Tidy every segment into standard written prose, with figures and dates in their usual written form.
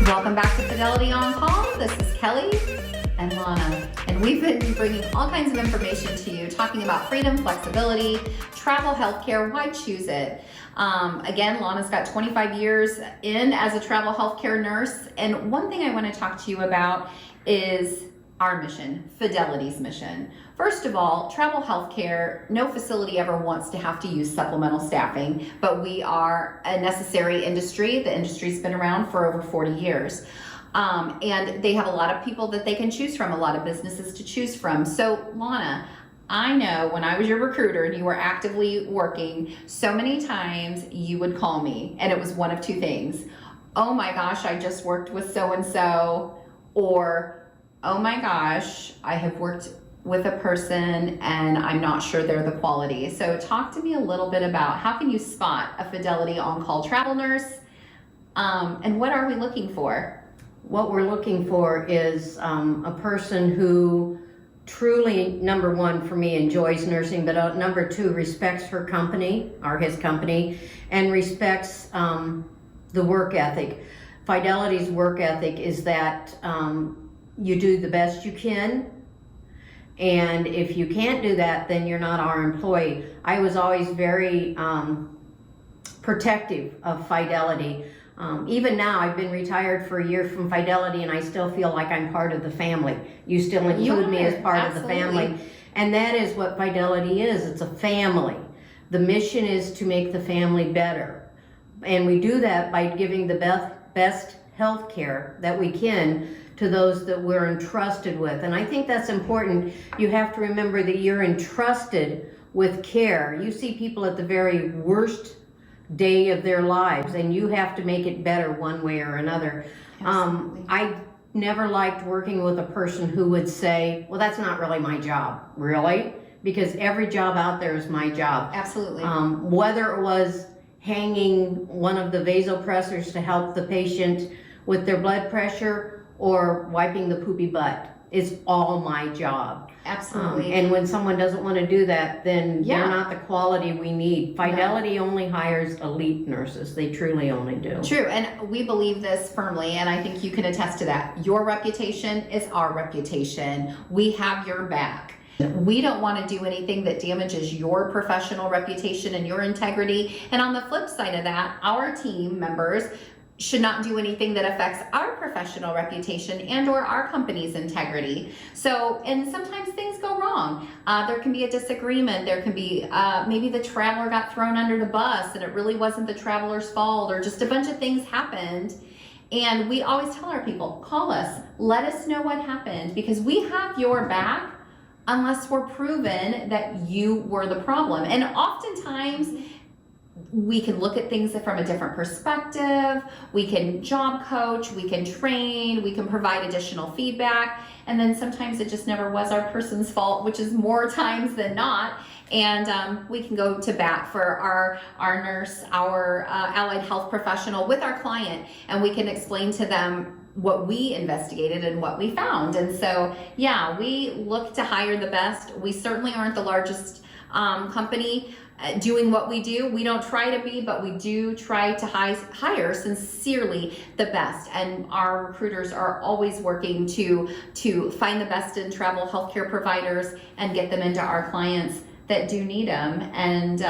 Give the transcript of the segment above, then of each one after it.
Welcome back to Fidelity On Call. This is Kelly and Lonna, and we've been bringing all kinds of information to you, talking about freedom, flexibility, travel healthcare, why choose it? Again, Lonna's got 25 years in as a travel healthcare nurse, and one thing I want to talk to you about is our mission, Fidelity's mission. First of all, travel healthcare, no facility ever wants to have to use supplemental staffing, but we are a necessary industry. The industry's been around for over 40 years. And they have a lot of people that they can choose from, a lot of businesses to choose from. So Lonna, I know when I was your recruiter and you were actively working, so many times you would call me and it was one of two things. Oh my gosh, I just worked with so-and-so, or oh my gosh, I have worked with a person and I'm not sure they're the quality. So talk to me a little bit about how can you spot a Fidelity On Call travel nurse, and what are we looking for? What we're looking for is a person who truly, number one for me, enjoys nursing, but number two, respects her company or his company and respects the work ethic. Fidelity's work ethic is that you do the best you can, and if you can't do that, then you're not our employee. I was always very protective of Fidelity. Even now, I've been retired for a year from Fidelity and I still feel like I'm part of the family. You still include me as part of the family. And that is what Fidelity is. It's a family. The mission is to make the family better. And we do that by giving the best health care that we can to those that we're entrusted with. And I think that's important. You have to remember that you're entrusted with care. You see people at the very worst day of their lives and you have to make it better one way or another. I never liked working with a person who would say, well, that's not really my job. Really? Because every job out there is my job. Absolutely. Whether it was hanging one of the vasopressors to help the patient with their blood pressure or wiping the poopy butt, it's all my job. Absolutely. And when someone doesn't want to do that, then they're not the quality we need. Fidelity only hires elite nurses. They truly only do. True, and we believe this firmly, and I think you can attest to that. Your reputation is our reputation. We have your back. We don't want to do anything that damages your professional reputation and your integrity. And on the flip side of that, our team members should not do anything that affects our professional reputation and or our company's integrity. So, and sometimes things go wrong. There can be a disagreement. There can be, maybe the traveler got thrown under the bus and it really wasn't the traveler's fault, or just a bunch of things happened. And we always tell our people, call us, let us know what happened, because we have your back unless we're proven that you were the problem. And oftentimes, we can look at things from a different perspective, we can job coach, we can train, we can provide additional feedback, and then sometimes it just never was our person's fault, which is more times than not, and we can go to bat for our nurse, our allied health professional with our client, and we can explain to them what we investigated and what we found. And so, yeah, we look to hire the best. We certainly aren't the largest company doing what we do. We don't try to be, but we do try to hire sincerely the best. And our recruiters are always working to find the best in travel healthcare providers and get them into our clients that do need them. And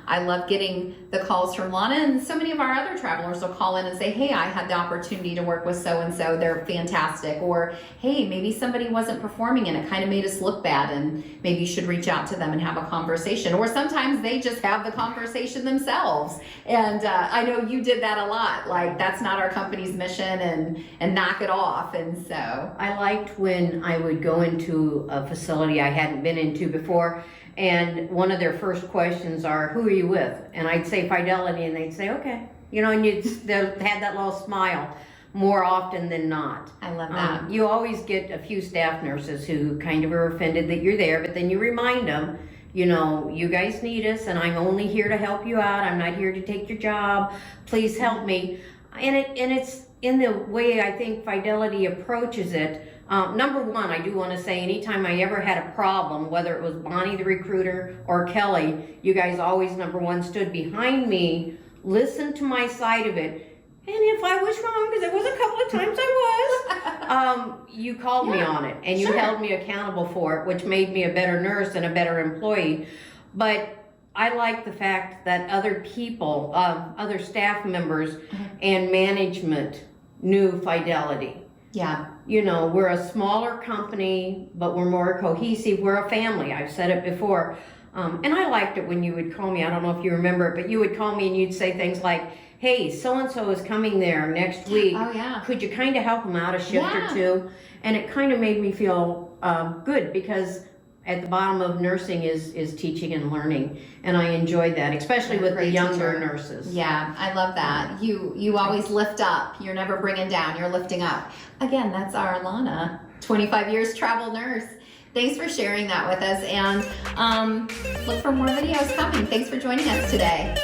I love getting the calls from Lonna, and so many of our other travelers will call in and say, hey, I had the opportunity to work with so-and-so, they're fantastic. Or, hey, maybe somebody wasn't performing and it kind of made us look bad, and maybe you should reach out to them and have a conversation. Or sometimes they just have the conversation themselves. And I know you did that a lot, like that's not our company's mission, and knock it off. And so I liked when I would go into a facility I hadn't been into before, and one of their first questions are, who are you with? And I'd say Fidelity, and they'd say, okay. You know, and they'll have that little smile more often than not. I love that. You always get a few staff nurses who kind of are offended that you're there, but then you remind them, you know, you guys need us, and I'm only here to help you out. I'm not here to take your job. Please help me. And it's in the way I think Fidelity approaches it. Number one, I do want to say, anytime I ever had a problem, whether it was Bonnie the recruiter or Kelly, you guys always, number one, stood behind me, listened to my side of it, And if I was wrong, because there was a couple of times I was, you called me on it and you sure. held me accountable for it, which made me a better nurse and a better employee. But I like the fact that other people, other staff members and management knew Fidelity. Yeah. You know, we're a smaller company, but we're more cohesive. We're a family. I've said it before. And I liked it when you would call me. I don't know if you remember it, but you would call me and you'd say things like, hey, so-and-so is coming there next week. Oh, yeah. Could you kind of help them out a shift Yeah. or two? And it kind of made me feel good, because at the bottom of nursing is teaching and learning. And I enjoyed that, especially with the Great younger teacher. nurses. Yeah, I love that. You always lift up. You're never bringing down. You're lifting up. Again, that's our Lonna, 25 years travel nurse. Thanks for sharing that with us, and look for more videos coming. Thanks for joining us today.